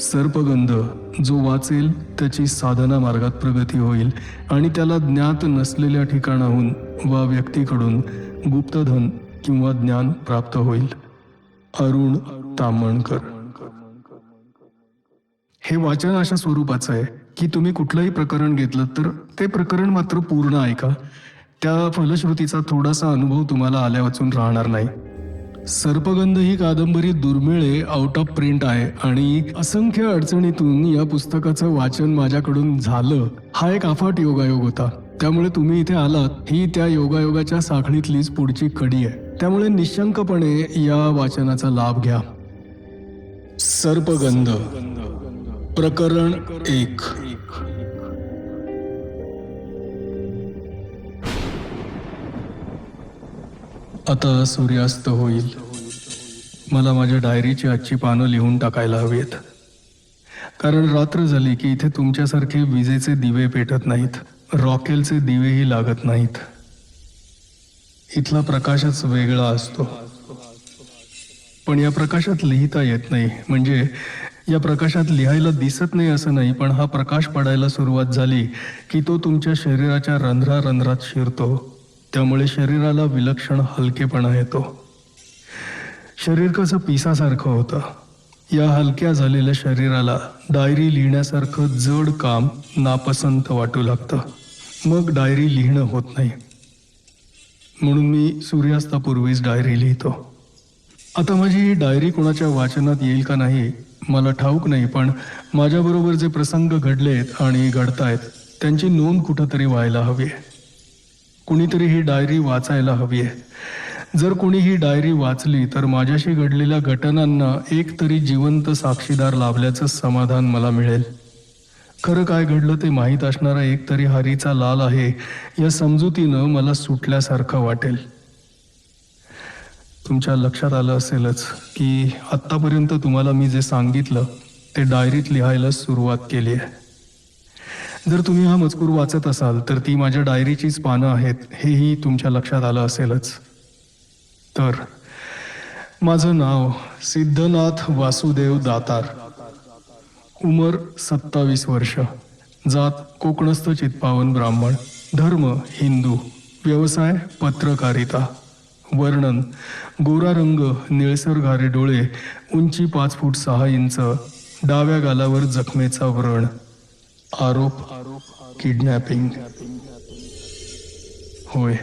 सर्पगंध जो वाचेल त्याची साधना मार्गात प्रगती होईल आणि त्याला ज्ञात नसलेल्या ठिकाणाहून वा व्यक्तीकडून गुप्तधन किंवा ज्ञान प्राप्त होईल. अरुण तामणकर. हे वाचन अशा स्वरूपाचं आहे की तुम्ही कुठलंही प्रकरण घेतलं तर ते प्रकरण मात्र पूर्ण ऐका. त्या फलश्रुतीचा थोडासा अनुभव तुम्हाला आल्या वाचून राहणार नाही. सर्पगंध ही कादंबरी दुर्मिळे आउट ऑफ प्रिंट आहे आणि असंख्य अडचणीतून या पुस्तकाचं वाचन माझ्याकडून झालं हा एक अफाट योगायोग होता. त्यामुळे तुम्ही इथे आलात ही त्या योगायोगाच्या साखळीतलीच पुढची कडी आहे. त्यामुळे निशंकपणे या वाचनाचा लाभ घ्या. सर्पगंध प्रकरण 1. आता सूर्यास्त होईल. मला माझ्या डायरीची आजची पानं लिहून टाकायला हवीत, कारण रात्र झाली की इथे तुमच्यासारखे विजेचे दिवे पेटत नाहीत, रॉकेलचे दिवेही लागत नाहीत. इथला प्रकाशच वेगळा असतो. पण या प्रकाशात लिहिता येत नाही. म्हणजे या प्रकाशात लिहायला दिसत नाही असं नाही, पण हा प्रकाश पडायला सुरुवात झाली की तो तुमच्या शरीराच्या रंध्रारंध्रात शिरतो. त्यामुळे शरीराला विलक्षण हलकेपणा येतो. शरीर कसं पिसासारखं होतं. या हलक्या झालेल्या शरीराला डायरी लिहिण्यासारखं जड काम नापसंत वाटू लागतं. मग डायरी लिहिणं होत नाही. म्हणून मी सूर्यास्तापूर्वीच डायरी लिहितो. आता माझी ही डायरी कोणाच्या वाचनात येईल का नाही मला ठाऊक नाही, पण माझ्याबरोबर जे प्रसंग घडलेत आणि घडतायत त्यांची नोंद कुठंतरी व्हायला हवी आहे. कुणीतरी ही डायरी वाचायला हवी आहे. जर कोणी ही डायरी वाचली तर माझ्याशी घडलेल्या घटनांना एक तरी जिवंत साक्षीदार लाभल्याचं समाधान मला मिळेल. खरं काय घडलं ते माहीत असणारा एक तरी हरीचा लाल आहे या समजुतीनं मला सुटल्यासारखं वाटेल. तुमच्या लक्षात आलं असेलच की आत्तापर्यंत तुम्हाला मी जे सांगितलं ते डायरीत लिहायला सुरुवात केली आहे. जर तुम्ही हा मजकूर वाचत असाल तर ती माझ्या डायरीचीच पानं आहेत हेही तुमच्या लक्षात आलं असेलच. तर माझं नाव सिद्धनाथ वासुदेव दातार. उमर 27 वर्ष. जात कोकणस्थ चित्पावन ब्राह्मण. धर्म हिंदू. व्यवसाय पत्रकारिता. वर्णन गोरा रंग, निळसर घारे डोळे, उंची 5 फूट 6 इंच, डाव्या गालावर जखमेचा व्रण. आरोप किडनॅपिंग. होय,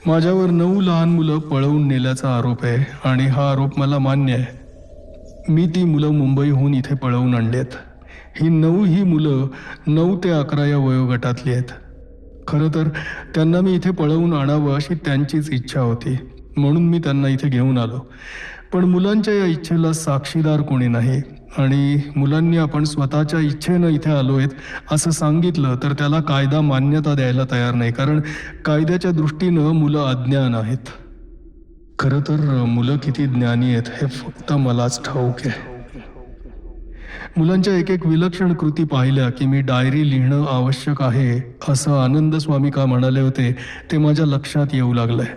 माझ्यावर 9 लहान मुलं पळवून नेल्याचा आरोप आहे आणि हा आरोप मला मान्य आहे. मी ती मुलं मुंबईहून इथे पळवून आणलेत. ही 9 मुलं 9 ते 11 या वयोगटातली आहेत. खरं तर त्यांना मी इथे पळवून आणावं अशी त्यांचीच इच्छा होती, म्हणून मी त्यांना इथे घेऊन आलो. पण मुलांच्या या इच्छेला साक्षीदार कोणी नाही आणि मुलांनी आपण स्वतःच्या इच्छेनं इथे आलोयत असं सांगितलं तर त्याला कायदा मान्यता द्यायला तयार नाही, कारण कायद्याच्या दृष्टीनं मुलं अज्ञान आहेत. खरं तर मुलं किती ज्ञानी आहेत हे फक्त मलाच ठाऊक आहे. मुलांच्या एक एक विलक्षण कृती पाहिल्या की मी डायरी लिहिणं आवश्यक आहे असं आनंद स्वामी का म्हणाले होते ते माझ्या लक्षात येऊ लागलंय.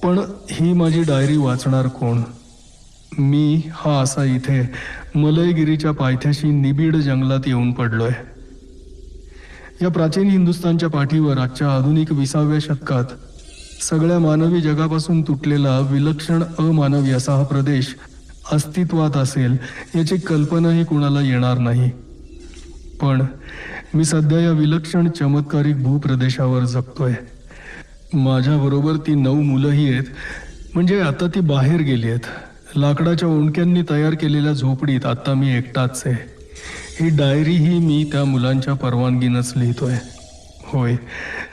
पण ही माझी डायरी वाचणार कोण? मी हा असा इथे मलयगिरीच्या पायथ्याशी निबिड जंगलात येऊन पडलोय. या प्राचीन हिंदुस्थानच्या पाठीवर आजच्या आधुनिक 20व्या शतकात सगळ्या मानवी जगापासून तुटलेला विलक्षण अमानवी असा हा प्रदेश अस्तित्वात असेल याची कल्पनाही कुणाला येणार नाही. पण मी सध्या या विलक्षण चमत्कारिक भूप्रदेशावर जगतोय. माझ्याबरोबर ती 9 मुलंही आहेत. म्हणजे आता ती बाहेर गेली आहेत. लाकडाच्या ओंडक्यांनी तयार केलेल्या झोपडीत आता मी एकटाच आहे. ही डायरीही मी त्या मुलांच्या परवानगीनंच लिहितोय. होय,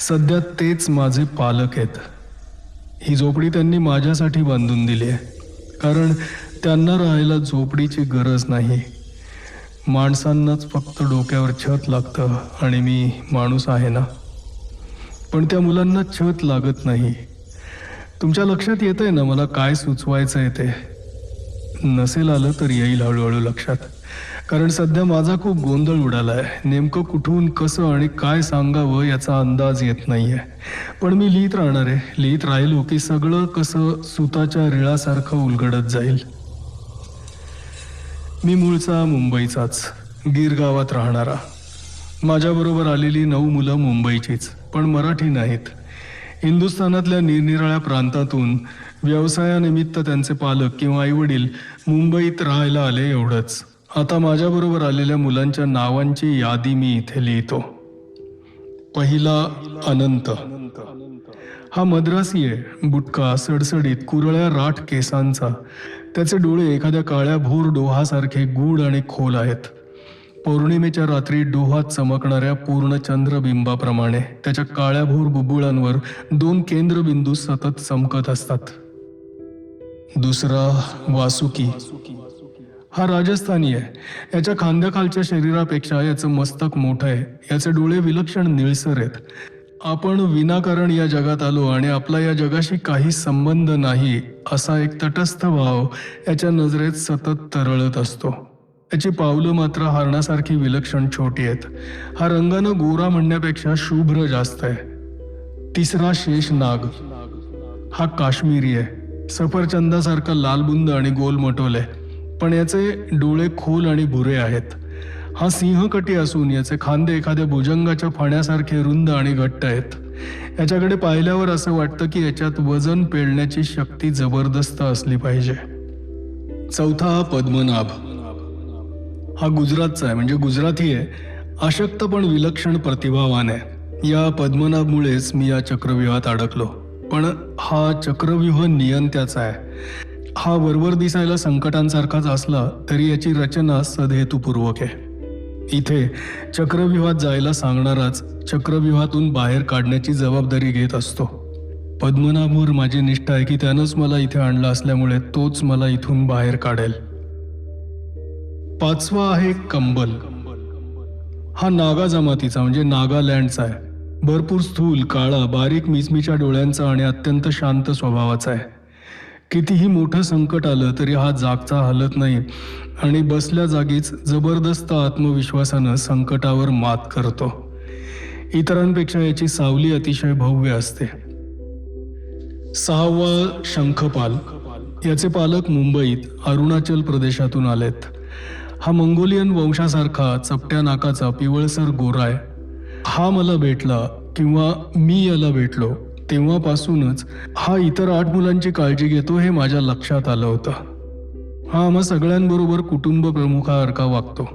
सध्या तेच माझे पालक आहेत. ही झोपडी त्यांनी माझ्यासाठी बांधून दिली आहे, कारण त्यांना राहायला झोपडीची गरज नाही. माणसांनाच फक्त डोक्यावर छत लागतं आणि मी माणूस आहे ना. पण त्या मुलांना छत लागत नाही. तुमच्या लक्षात येतंय ना मला काय सुचवायचं आहे ते? नसेल आलं तर येईल हळूहळू लक्षात, कारण सध्या माझा खूप गोंधळ उडालाय. नेमकं कुठून कसं आणि काय सांगावं याचा अंदाज येत नाहीये. पण मी लिहित राहणार आहे. लिहित राहिलो की सगळं कसं सुताच्या रिळासारखं उलगडत जाईल. मी मूळचा मुंबईचाच, गिरगावात राहणारा. माझ्याबरोबर आलेली 9 मुलं मुंबईचीच, पण मराठी नाहीत. हिंदुस्थानातल्या निरनिराळ्या प्रांतातून व्यवसायानिमित्त त्यांचे पालक किंवा आईवडील मुंबईत राहायला आले, एवढंच. आता माझ्याबरोबर आलेल्या मुलांच्या नावांची यादी मी इथे लिहितो. पहिला अनंत. हा मद्रासी आहे, बुटका, सडसडीत, कुरळ्या राठ केसांचा. त्याचे डोळे एखाद्या काळ्या भोर डोहासारखे गूढ आणि खोल आहेत. पौर्णिमेच्या रात्री डोहात चमकणाऱ्या पूर्ण चंद्रबिंबाप्रमाणे त्याच्या काळ्या भोर बुबुळांवर 2 केंद्रबिंदू सतत चमकत असतात. दुसरा वासुकी. हा राजस्थानी आहे. याच्या खांद्याखालच्या शरीरापेक्षा याचं मस्तक मोठं आहे. याचे डोळे विलक्षण निळसर आहेत. आपण विनाकारण या जगात आलो आणि आपला या जगाशी काही संबंध नाही असा एक तटस्थ भाव याच्या नजरेत सतत तरळत असतो. याची पावलं मात्र हरणासारखी विलक्षण छोटी आहेत. हा रंगानं गोरा म्हणण्यापेक्षा शुभ्र जास्त आहे. तिसरा शेषनाग. हा काश्मीरी आहे. सफरचंदासारखा लालबुंद आणि गोलमटोल आहे, पण याचे डोळे खोल आणि भुरे आहेत. हा सिंहकटी असून याचे खांदे एखाद्या भुजंगाच्या फण्यासारखे रुंद आणि घट्ट आहेत. याच्याकडे पाहिल्यावर असं वाटतं की याच्यात वजन पेलण्याची शक्ती जबरदस्त असली पाहिजे. चौथा हा पद्मनाभ. हा गुजरातचा आहे, म्हणजे गुजराती आहे. अशक्त पण विलक्षण प्रतिभावान आहे. या पद्मनाभमुळेच मी या चक्रव्यूहात अडकलो. पण हा चक्रव्यूह नियंत्याचा आहे. हा वरवर दिसायला संकटांसारखाच असला तरी याची रचना सदहेतुपूर्वक आहे. इथे चक्रव्यूहात जायला सांगणाराच चक्रव्यूहातून बाहेर काढण्याची जबाबदारी घेत असतो. पद्मनाभवर माझी निष्ठा आहे की त्यानंच मला इथे आणलं असल्यामुळे तोच मला इथून बाहेर काढेल. पाचवा आहे कंबल. हा नागा जमातीचा, म्हणजे नागालँडचा आहे. भरपूर स्थूल, काळा, बारीक मिचमिच्या डोळ्यांचा आणि अत्यंत शांत स्वभावाचा आहे. कितीही मोठं संकट आलं तरी हा जागचा हलत नाही आणि बसल्या जागीच जबरदस्त आत्मविश्वासानं संकटावर मात करतो. इतरांपेक्षा याची सावली अतिशय भव्य असते. सहावा शंखपाल. याचे पालक मुंबईत अरुणाचल प्रदेशातून आलेत. हा मंगोलियन वंशासारखा चपट्या नाकाचा पिवळसर गोरा आहे. हा मला भेटला किंवा मी याला भेटलो तेव्हापासूनच हा इतर 8 मुलांची काळजी घेतो हे माझ्या लक्षात आलं होतं. हा आम्हा सगळ्यांबरोबर कुटुंब प्रमुखासारखा वागतो.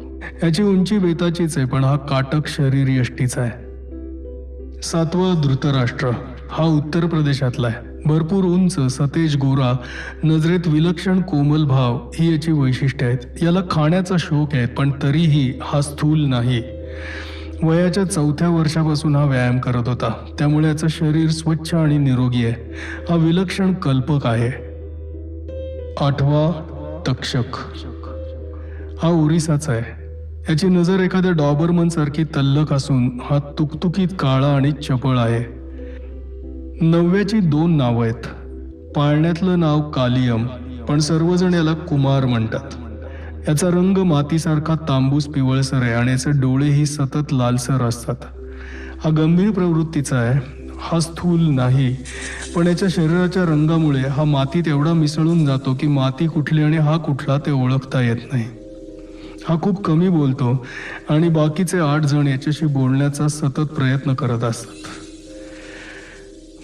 याची उंची बेताचीच आहे, पण हा काटक शरीर यष्टीचा आहे. सातवा धृतराष्ट्र. हा उत्तर प्रदेशातला आहे. भरपूर उंच, सतेज गोरा, नजरेत विलक्षण कोमल भाव ही याची वैशिष्ट्ये आहेत. याला खाण्याचा शौक आहे, पण तरीही हा स्थूल नाही. वयाच्या 4थ्या वर्षापासून हा व्यायाम करत होता, त्यामुळे याचं शरीर स्वच्छ आणि निरोगी आहे. हा विलक्षण कल्पक आहे. आठवा तक्षक. हा ओरिसाचा आहे. याची नजर एखाद्या डॉबरमन सारखी तल्लख असून हा तुकतुकीत काळा आणि चपळ आहे. 9व्याची 2 नावं आहेत. पाळण्यातलं नाव कालियम, पण सर्वजण याला कुमार म्हणतात. याचा रंग मातीसारखा तांबूस पिवळसर आहे आणि याचे डोळेही सतत लालसर असतात. हा गंभीर प्रवृत्तीचा आहे. हा स्थूल नाही, पण याच्या शरीराच्या रंगामुळे हा मातीत एवढा मिसळून जातो की माती कुठली आणि हा कुठला ते ओळखता येत नाही. हा खूप कमी बोलतो आणि बाकीचे 8 जण याच्याशी बोलण्याचा सतत प्रयत्न करत असतात.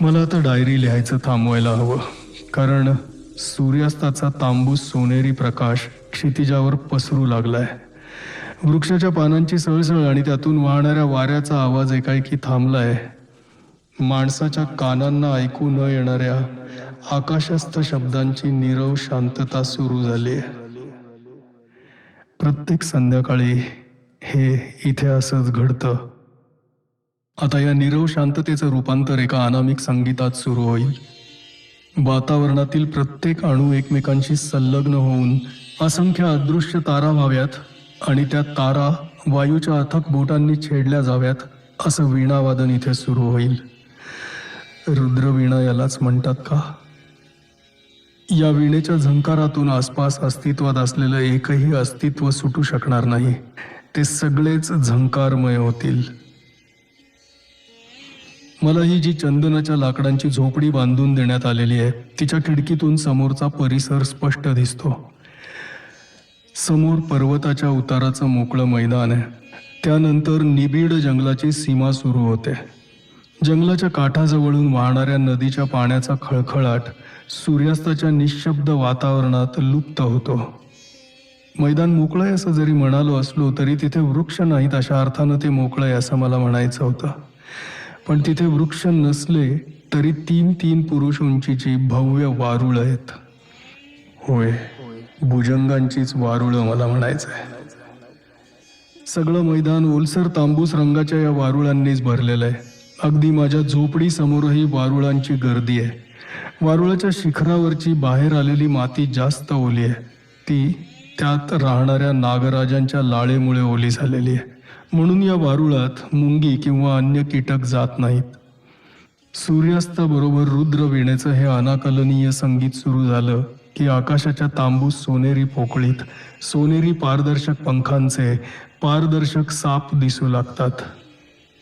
मला आता डायरी लिहायचं थांबवायला हवं, कारण सूर्यास्ताचा तांबूस सोनेरी प्रकाश क्षितिजावर पसरू लागलाय. वृक्षाच्या पानांची सळसळ आणि त्यातून वाहणाऱ्या वाऱ्याचा आवाज एकाएकी थांबलाय. माणसाच्या कानांना ऐकू न येणाऱ्या आकाशस्थ शब्दांची नीरव शांतता सुरू झाली. प्रत्येक संध्याकाळी हे इथे असंच घडतं. आता या नीरव शांततेचं रूपांतर एका अनामिक संगीतात सुरू होईल. वातावरणातील प्रत्येक अणू एकमेकांशी संलग्न होऊन असंख्य अदृश्य तारा व्हाव्यात आणि त्या तारा वायूच्या अथक बोटांनी छेडल्या जाव्यात असं वीणावादन इथे सुरू होईल. रुद्रवीणा यालाच म्हणतात का? या वीणेच्या झंकारातून आसपास अस्तित्वात असलेलं एकही अस्तित्व सुटू शकणार नाही. ते सगळेच झंकारमय होतील. मला ही जी चंदनाच्या लाकडांची झोपडी बांधून देण्यात आलेली आहे, तिच्या खिडकीतून समोरचा परिसर स्पष्ट दिसतो. समोर पर्वताच्या उताराचं मोकळं मैदान आहे. त्यानंतर निबिड जंगलाची सीमा सुरू होते. जंगलाच्या काठाजवळून वाहणाऱ्या नदीच्या पाण्याचा खळखळाट सूर्यास्ताच्या निशब्द वातावरणात लुप्त होतो. मैदान मोकळं आहे असं जरी म्हणालो असलो तरी तिथे वृक्ष नाहीत अशा अर्थानं ते मोकळं आहे असं मला म्हणायचं होतं. पण तिथे वृक्ष नसले तरी 3-3 पुरुष उंचीची भव्य वारुळं आहेत. होय, भुजंगांचीच वारुळं मला म्हणायचं आहे. सगळं मैदान ओलसर तांबूस रंगाच्या या वारुळांनीच भरलेलं आहे. अगदी माझ्या झोपडीसमोरही वारुळांची गर्दी आहे. वारुळाच्या शिखरावरची बाहेर आलेली माती जास्त ओली आहे. ती त्यात राहणाऱ्या नागराजांच्या लाळेमुळे ओली झालेली आहे. म्हणून या वारुळात मुंगी किंवा अन्य कीटक जात नाहीत. सूर्यास्ताबरोबर रुद्रवीणेचं हे अनाकलनीय संगीत सुरू झालं की आकाशाच्या तांबूस सोनेरी पोकळीत सोनेरी पारदर्शक पंखांचे पारदर्शक साप दिसू लागतात.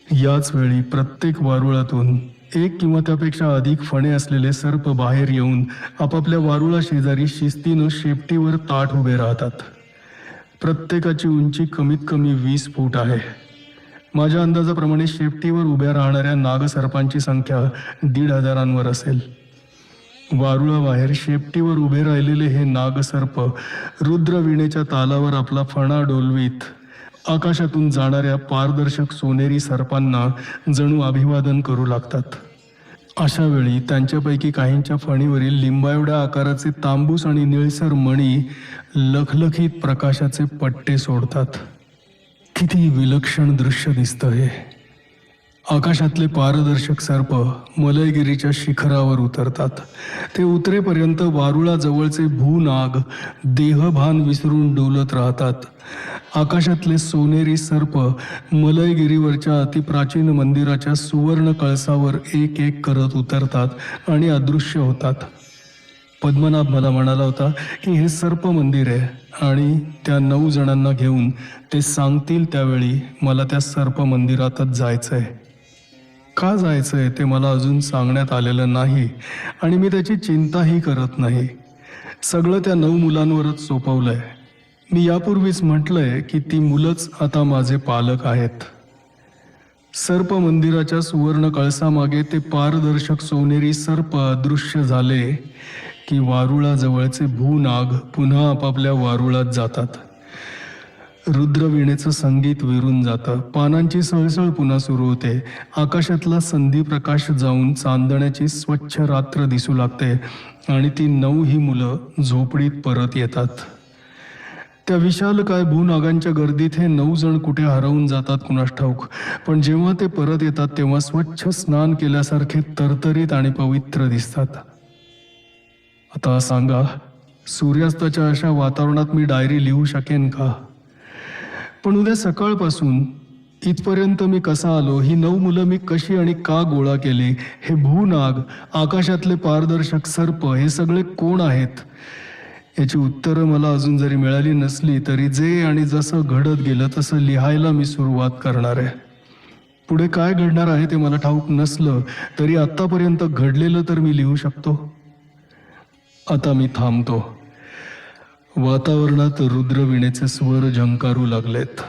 याच वेळी प्रत्येक वारुळातून एक किंवा त्यापेक्षा अधिक फणे असलेले सर्प बाहेर येऊन आपापल्या वारुळा शेजारी शिस्तीनं शेपटीवर ताठ उभे राहतात. प्रत्येकाची उंची कमीत कमी 20 फूट आहे. माझ्या अंदाजाप्रमाणे शेपटीवर उभ्या राहणाऱ्या नागसर्पांची संख्या 1,500 असेल. वारुळाबाहेर शेपटीवर उभे राहिलेले हे नागसर्प रुद्रवीणेच्या तालावर आपला फणा डोलवीत आकाशातून जाणाऱ्या पारदर्शक सोनेरी सर्पांना जणू अभिवादन करू लागतात. अशा वेळी त्यांच्यापैकी काहींच्या फणीवरील लिंबाएवढ्या आकाराचे तांबूस आणि निळसर मणी लखलखीत प्रकाशाचे पट्टे सोडतात. किती विलक्षण दृश्य दिसतं हे. आकाशातले पारदर्शक सर्प मलयगिरीच्या शिखरावर उतरतात. ते उतरेपर्यंत वारुळाजवळचे भूनाग देहभान विसरून डोलत राहतात. आकाशातले सोनेरी सर्प मलयगिरीवरच्या अतिप्राचीन मंदिराच्या सुवर्ण कळसावर एक एक करत उतरतात आणि अदृश्य होतात. पद्मनाभ मला म्हणाला होता की हे सर्प मंदिर आहे आणि त्या 9 जणांना घेऊन ते सांगतील त्यावेळी मला त्या सर्प मंदिरातच जायचंय. का जायचंय ते मला अजून सांगण्यात आलेलं नाही आणि मी त्याची चिंताही करत नाही. सगळं त्या 9 मुलांवरच सोपवलंय. मी यापूर्वीच म्हटलंय की ती मुलंच आता माझे पालक आहेत. सर्प मंदिराच्या सुवर्ण कळसामागे ते पारदर्शक सोनेरी सर्प अदृश्य झाले की वारुळाजवळचे भूनाग पुन्हा आपापल्या वारुळात जातात. रुद्रवीणेचं संगीत विरून जातं. पानांची सळसळ पुन्हा सुरू होते. आकाशातला संधीप्रकाश जाऊन चांदण्याची स्वच्छ रात्र दिसू लागते आणि ती 9 ही मुलं झोपडीत परत येतात. त्या विशालकाय भूनागांच्या गर्दीत हे 9 जण कुठे हरवून जातात कुणास ठाऊक. पण जेव्हा ते परत येतात तेव्हा स्वच्छ स्नान केल्यासारखे तरतरीत आणि पवित्र दिसतात. आता सांगा, सूर्यास्ताच्या अशा वातावरणात मी डायरी लिहू शकेन का? पण उद्या सकाळपासून इथपर्यंत मी कसा आलो, ही 9 मुलं मी कशी आणि का गोळा केली, हे भूनाग, आकाशातले पारदर्शक सर्प, हे सगळे कोण आहेत, याची उत्तरं मला अजून जरी मिळाली नसली तरी जे आणि जसं घडत गेलं तसं लिहायला मी सुरुवात करणार आहे. पुढे काय घडणार आहे ते मला ठाऊक नसलं तरी आत्तापर्यंत घडलेलं तर मी लिहू शकतो. आता मी थांबतो. वातावरणात रुद्रवीणेचे स्वर झंकारू लागलेत.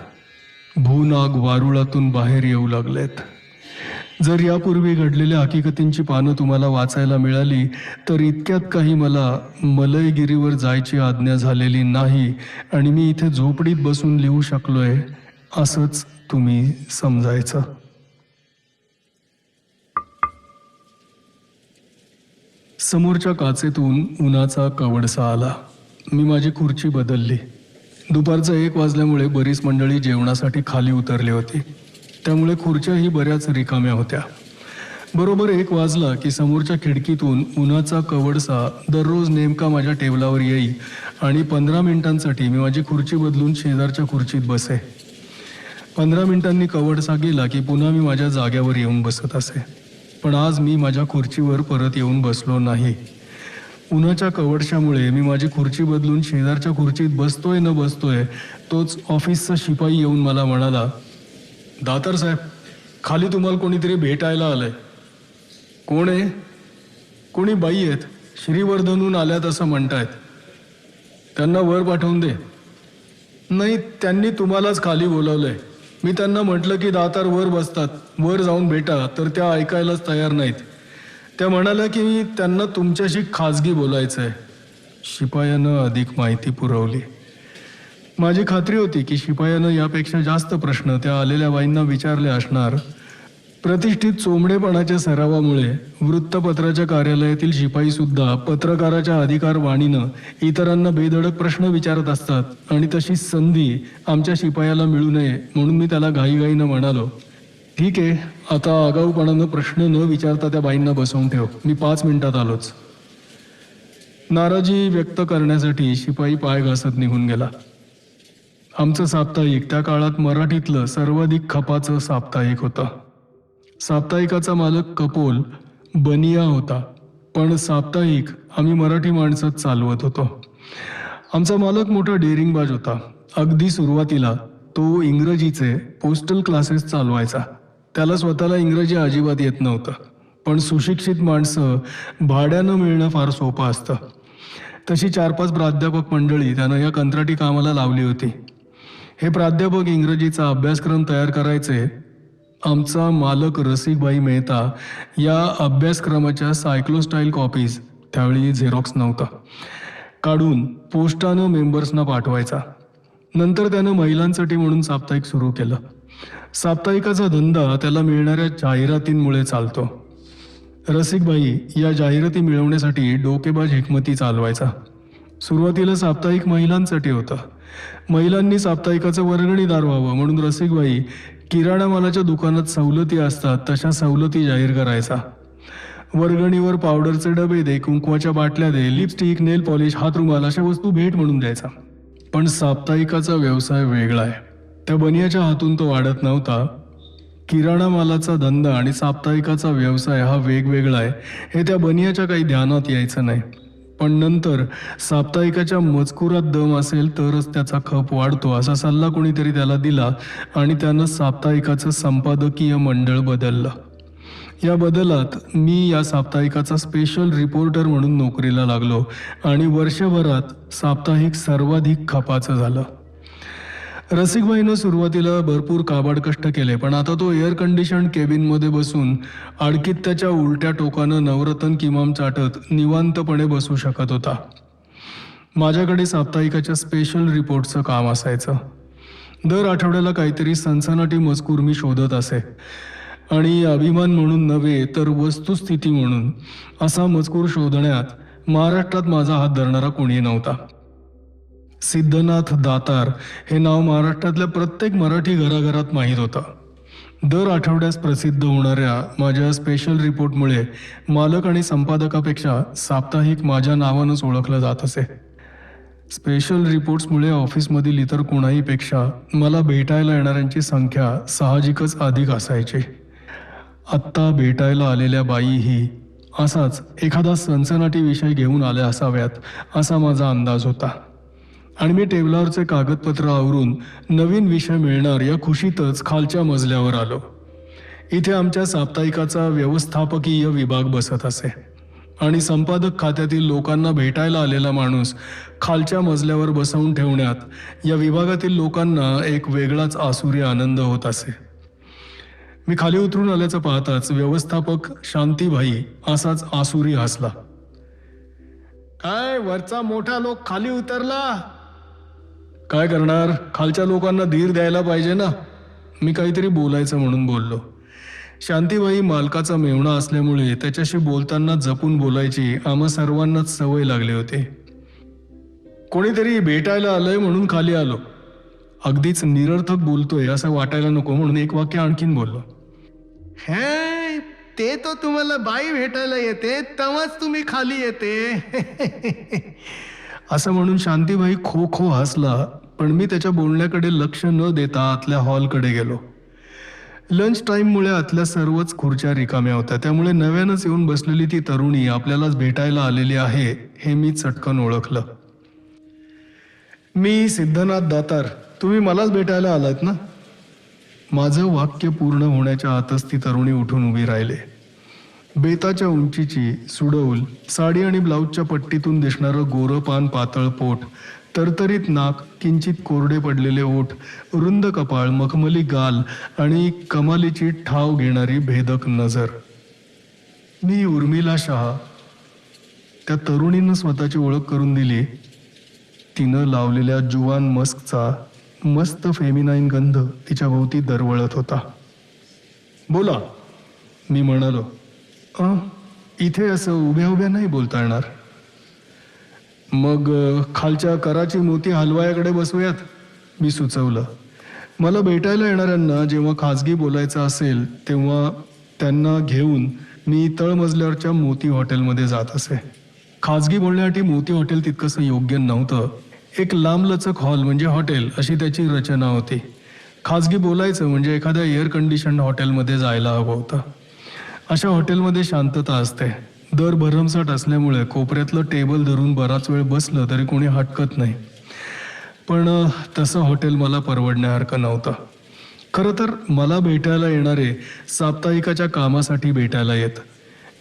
भूनाग वारुळातून बाहेर येऊ लागलेत. जर यापूर्वी घडलेल्या हकीकतींची पानं तुम्हाला वाचायला मिळाली तर इतक्यात काही मला मलयगिरीवर जायची आज्ञा झालेली नाही आणि मी इथे झोपडीत बसून लिहू शकलोय असंच तुम्ही समजायचं. समोरच्या काचेतून उन्हाचा कवडसा आला. मी माझी खुर्ची बदलली. दुपारचं 1 वाजल्यामुळे बरीच मंडळी जेवणासाठी खाली उतरली होती. त्यामुळे खुर्च्याही बऱ्याच रिकाम्या होत्या. बरोबर 1 वाजला की समोरच्या खिडकीतून उन्हाचा कवडसा दररोज नेमका माझ्या टेबलावर येई आणि 15 मिनिटांसाठी मी माझी खुर्ची बदलून शेजारच्या खुर्चीत बसे. 15 मिनिटांनी कवडसा गेला की पुन्हा मी माझ्या जाग्यावर येऊन बसत असे. पण आज मी माझ्या खुर्चीवर परत येऊन बसलो नाही. उन्हाच्या कवडशामुळे मी माझी खुर्ची बदलून शेजारच्या खुर्चीत बसतोय न बसतोय तोच ऑफिसचा शिपाई येऊन मला म्हणाला, दातार साहेब, खाली तुम्हाला कोणीतरी भेटायला आलंय. कोण आहे? कोणी बाई आहेत, श्रीवर्धनहून आल्यात असं म्हणतायत. त्यांना वर पाठवून दे. नाही, त्यांनी तुम्हालाच खाली बोलावलंय. मी त्यांना म्हटलं की दातार वर बसतात, वर जाऊन भेटा, तर त्या ऐकायलाच तयार नाहीत. त्या म्हणाल्या की त्यांना तुमच्याशी खाजगी बोलायचं आहे. शिपायानं अधिक माहिती पुरवली. माझी खात्री होती की शिपायानं यापेक्षा जास्त प्रश्न त्या आलेल्या बाईंना विचारले असणार. प्रतिष्ठित चोंबडेपणाच्या सरावामुळे वृत्तपत्राच्या कार्यालयातील शिपाई सुद्धा पत्रकाराच्या अधिकारवाणीनं इतरांना बेधडक प्रश्न विचारत असतात आणि तशी संधी आमच्या शिपायाला मिळू नये म्हणून मी त्याला घाईघाईनं म्हणालो, ठीक आहे, आता आगाऊपणानं प्रश्न न विचारता त्या बाईंना बसवून ठेव, मी 5 मिनिटात आलोच. नाराजी व्यक्त करण्यासाठी शिपाई पाय घासत निघून गेला. आमचं साप्ताहिक त्या काळात मराठीतलं सर्वाधिक खपाचं साप्ताहिक होतं. साप्ताहिकाचा मालक कपोल बनिया होता, पण साप्ताहिक आम्ही मराठी माणसंच चालवत होतो. आमचा मालक मोठा डेअरिंगबाज होता. अगदी सुरुवातीला तो इंग्रजीचे पोस्टल क्लासेस चालवायचा. त्याला स्वतःला इंग्रजी अजिबात येत नव्हतं, पण सुशिक्षित माणसं भाड्यानं मिळणं फार सोपं असतं. तशी 4-5 प्राध्यापक मंडळी त्यानं या कंत्राटी कामाला लावली होती. हे प्राध्यापक इंग्रजीचा अभ्यासक्रम तयार करायचे. आमचा मालक रसिकभाई मेहता या अभ्यासक्रमाच्या सायक्लोस्टाईल कॉपीज, त्यावेळी झेरॉक्स नव्हता, काढून पोस्टानं मेंबर्सना पाठवायचा. नंतर त्यानं महिलांसाठी म्हणून साप्ताहिक सुरू केलं. साप्ताहिकाचा धंदा त्याला मिळणाऱ्या जाहिरातींमुळे चालतो. रसिकभाई या जाहिराती मिळवण्यासाठी डोकेबाज हिकमती चालवायचा. सुरुवातीला साप्ताहिक महिलांसाठी होतं. महिलांनी साप्ताहिकाचं वर्गणीदार व्हावं म्हणून रसिकभाई किराणा मालाच्या दुकानात सवलती असतात तशा सवलती जाहीर करायचा. वर्गणीवर पावडरचे डबे दे, कुंकवाच्या बाटल्या दे, लिपस्टिक, नेल पॉलिश, हातरुमाल अशा वस्तू भेट म्हणून द्यायचा. पण साप्ताहिकाचा व्यवसाय वेगळा आहे. त्या बनियाच्या हातून तो वाढत नव्हता. किराणा मालाचा धंदा आणि साप्ताहिकाचा व्यवसाय हा वेगवेगळा आहे हे त्या बनियाच्या काही ध्यानात यायचं नाही. पण नंतर साप्ताहिकाच्या मजकुरात दम असेल तरच त्याचा खप वाढतो असा सल्ला कोणीतरी त्याला दिला आणि त्यानं साप्ताहिकाचं संपादकीय मंडळ बदललं. या बदलात मी या साप्ताहिकाचा स्पेशल रिपोर्टर म्हणून नोकरीला लागलो आणि वर्षभरात साप्ताहिक सर्वाधिक खपाचं झालं. रसिकभाईनं सुरुवातीला भरपूर काबाड कष्ट केले, पण आता तो एअर कंडिशन केबिनमध्ये बसून आडकीत त्याच्या उलट्या टोकानं नवरत्न किमाम चाटत निवांतपणे बसू शकत होता. माझ्याकडे साप्ताहिकाच्या स्पेशल रिपोर्टचं काम असायचं. दर आठवड्याला काहीतरी सनसनाटी मजकूर मी शोधत असे आणि अभिमान म्हणून नव्हे तर वस्तुस्थिती म्हणून असा मजकूर शोधण्यात महाराष्ट्रात माझा हात धरणारा कोणी नव्हता. सिद्धनाथ दातार हे नाव महाराष्ट्रातल्या प्रत्येक मराठी घराघरात माहीत होतं. दर आठवड्यास प्रसिद्ध होणाऱ्या माझ्या स्पेशल रिपोर्टमुळे मालक आणि संपादकापेक्षा साप्ताहिक माझ्या नावानंच ओळखलं जात असे. स्पेशल रिपोर्ट्समुळे ऑफिसमधील इतर कोणाहीपेक्षा मला भेटायला येणाऱ्यांची संख्या साहजिकच अधिक असायची. आत्ता भेटायला आलेल्या बाईही असाच एखादा सनसनाटी विषय घेऊन आल्या असाव्यात असा माझा अंदाज होता आणि मी टेबलावरचे कागदपत्र आवरून नवीन विषय मिळणार या खुशीतच खालच्या मजल्यावर आलो. इथे आमच्या साप्ताहिकाचा व्यवस्थापकीय विभाग बसत असे आणि संपादक खात्यातील लोकांना भेटायला आलेला माणूस खालच्या मजल्यावर बसवून ठेवण्यात या विभागातील लोकांना एक वेगळाच आसुरी आनंद होत असे. मी खाली उतरून आल्याचं पाहताच व्यवस्थापक शांतीभाई असाच आसुरी हसला. काय वरचा मोठा लोक खाली उतरला? काय करणार, खालच्या लोकांना धीर द्यायला पाहिजे ना. मी काहीतरी बोलायचं म्हणून बोललो. शांतीबाई मालकाचा मेव्हणा असल्यामुळे त्याच्याशी बोलताना जपून बोलायची आम्हा सर्वांनाच सवय लागली होती. कोणीतरी भेटायला आलंय म्हणून खाली आलो. अगदीच निरर्थक बोलतोय असं वाटायला नको म्हणून एक वाक्य आणखीन बोललो. हे ते तो तुम्हाला बाई भेटायला येते तेव्हाच तुम्ही खाली येते. असं म्हणून शांतीबाई खो खो हसला, पण मी त्याच्या बोलण्याकडे लक्ष न देता आतल्या हॉलकडे गेलो. लंच टाईममुळे आतल्या सर्वच खुर्च्या रिकाम्या होत्या, त्यामुळे नव्यानंच येऊन बसलेली ती तरुणी आपल्यालाच भेटायला आलेली आहे हे मी चटकन ओळखलं. मी सिद्धनाथ दातार, तुम्ही मलाच भेटायला आलात ना? माझं वाक्य पूर्ण होण्याच्या आतच ती तरुणी उठून उभी राहिले. बेताच्या उंचीची, सुडौल, साडी आणि ब्लाऊजच्या पट्टीतून दिसणारं गोरं पान पातळ पोट, तरतरीत नाक, किंचित कोरडे पडलेले ओठ, रुंद कपाळ, मखमली गाल आणि कमालीची ठाव घेणारी भेदक नजर. मी उर्मिला शहा. त्या तरुणीनं स्वतःची ओळख करून दिली. तिनं लावलेल्या जुवान मस्कचा मस्त फेमिनाईन गंध तिच्या भोवती दरवळत होता. बोला, मी म्हणालो. इथे असं उभ्या उभ्या नाही बोलता येणार. मग खालच्या कराची मोती हलवायाकडे बसूयात, मी सुचवलं. मला भेटायला येणाऱ्यांना जेव्हा खाजगी बोलायचं असेल तेव्हा त्यांना घेऊन मी तळमजल्यावरच्या मोती हॉटेलमध्ये जात असे. खाजगी बोलण्यासाठी मोती हॉटेल तितकंसं योग्य नव्हतं. एक लांबलचक हॉल म्हणजे हॉटेल अशी त्याची रचना होती. खाजगी बोलायचं म्हणजे एखाद्या एअर कंडिशन हॉटेलमध्ये जायला हवं होतं. अशा हॉटेलमध्ये शांतता असते. दर भरमसाठ असल्यामुळे कोपऱ्यातलं टेबल धरून बराच वेळ बसलं तरी कोणी हटकत नाही. पण तसं हॉटेल मला परवडण्यासारखं नव्हतं. खरं तर मला भेटायला येणारे साप्ताहिकाच्या कामासाठी भेटायला येत.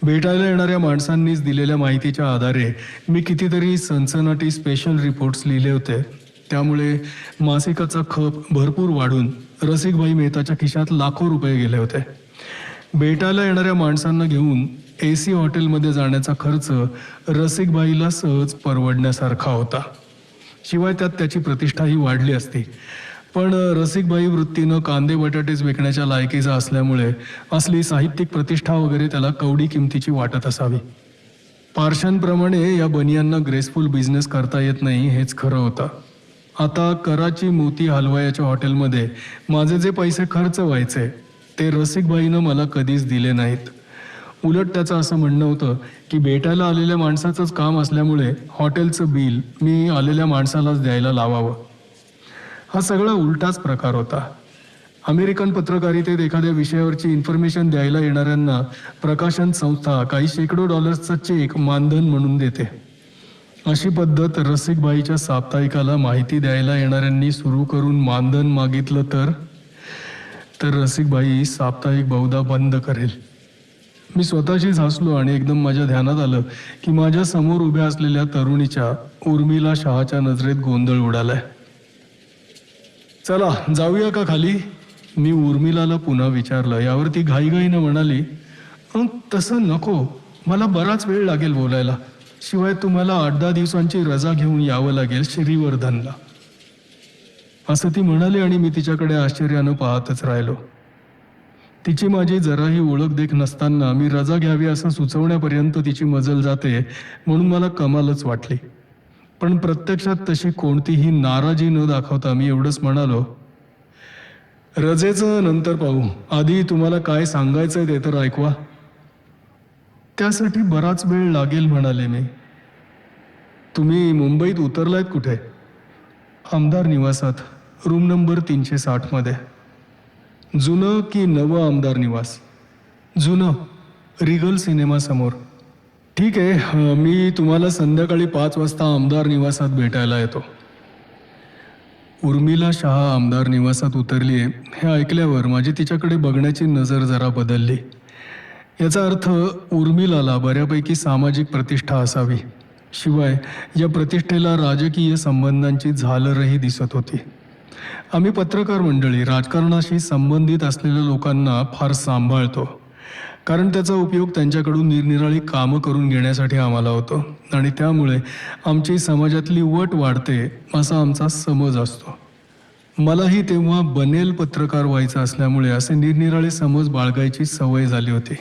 भेटायला येणाऱ्या माणसांनीच दिलेल्या माहितीच्या आधारे मी कितीतरी सनसनाटी स्पेशल रिपोर्ट्स लिहिले होते. त्यामुळे मासिकाचा खप भरपूर वाढून रसिकभाई मेहताच्या खिशात लाखो रुपये गेले होते. भेटायला येणाऱ्या माणसांना घेऊन AC हॉटेलमध्ये जाण्याचा खर्च रसिकभाईला सहज परवडण्यासारखा होता. शिवाय त्यात त्याची प्रतिष्ठाही वाढली असती. पण रसिकभाई वृत्तीनं कांदे बटाटेच विकण्याच्या लायकीचा असल्यामुळे असली साहित्यिक प्रतिष्ठा वगैरे त्याला कवडी किमतीची वाटत असावी. पारशांप्रमाणे या बनियांना ग्रेसफुल बिझनेस करता येत नाही हेच खरं होतं. आता कराची मोती हलवायाच्या हॉटेलमध्ये माझे जे पैसे खर्च व्हायचे ते रसिकभाईनं मला कधीच दिले नाहीत. उलट त्याचं असं म्हणणं होतं की भेटायला आलेल्या माणसाचंच काम असल्यामुळे हॉटेलचं बिल मी आलेल्या माणसालाच द्यायला लावावं. हा सगळा उलटाच प्रकार होता. अमेरिकन पत्रकारितेत एखाद्या विषयावरची इन्फॉर्मेशन द्यायला येणाऱ्यांना प्रकाशन संस्था काही शेकडो डॉलर्सचा चेक मानधन म्हणून देते. अशी पद्धत रसिकभाईच्या साप्ताहिकाला माहिती द्यायला येणाऱ्यांनी सुरू करून मानधन मागितलं तर रसिकभाई साप्ताहिक बहुधा बंद करेल. मी स्वतःशीच हसलो आणि एकदम माझ्या ध्यानात आलं की माझ्या समोर उभ्या असलेल्या तरुणीच्या उर्मिला शहाच्या नजरेत गोंधळ उडालाय. चला जाऊया का खाली, मी उर्मिलाला पुन्हा विचारलं. यावर ती घाईघाईनं म्हणाली, तसं नको, मला बराच वेळ लागेल बोलायला. शिवाय तुम्हाला 8-10 दिवसांची रजा घेऊन यावं लागेल श्रीवर्धनला, असं ती म्हणाली. आणि मी तिच्याकडे आश्चर्यानं पाहतच राहिलो. तिची माझी जराही ओळख देख नसताना मी रजा घ्यावी असं सुचवण्यापर्यंत तिची मजल जाते म्हणून मला कमालच वाटली. पण प्रत्यक्षात तशी कोणतीही नाराजी न दाखवता मी एवढंच म्हणालो, रजेचं नंतर पाहू, आधी तुम्हाला काय सांगायचंय ते तर ऐकवा. त्यासाठी बराच वेळ लागेल म्हणाले मी. तुम्ही मुंबईत उतरलायत कुठे? आमदार निवासात, रूम नंबर 360 मध्ये. जुनं की नवं आमदार निवास? जुनं, रिगल सिनेमा समोर. ठीक आहे, मी तुम्हाला संध्याकाळी 5 वाजता आमदार निवासात भेटायला येतो. उर्मिला शहा आमदार निवासात उतरली हे ऐकल्यावर माझी तिच्याकडे बघण्याची नजर जरा बदलली. याचा अर्थ उर्मिलाला बऱ्यापैकी सामाजिक प्रतिष्ठा असावी. शिवाय या प्रतिष्ठेला राजकीय संबंधांची झालरही दिसत होती. आम्ही पत्रकार मंडळी राजकारणाशी संबंधित असलेल्या लोकांना फार सांभाळतो, कारण त्याचा उपयोग त्यांच्याकडून निरनिराळी कामं करून घेण्यासाठी आम्हाला होतो आणि त्यामुळे आमची समाजातली वट वाढते असा आमचा समज असतो. मलाही तेव्हा बनेल पत्रकार व्हायचं असल्यामुळे असे निरनिराळे समज बाळगायची सवय झाली होती.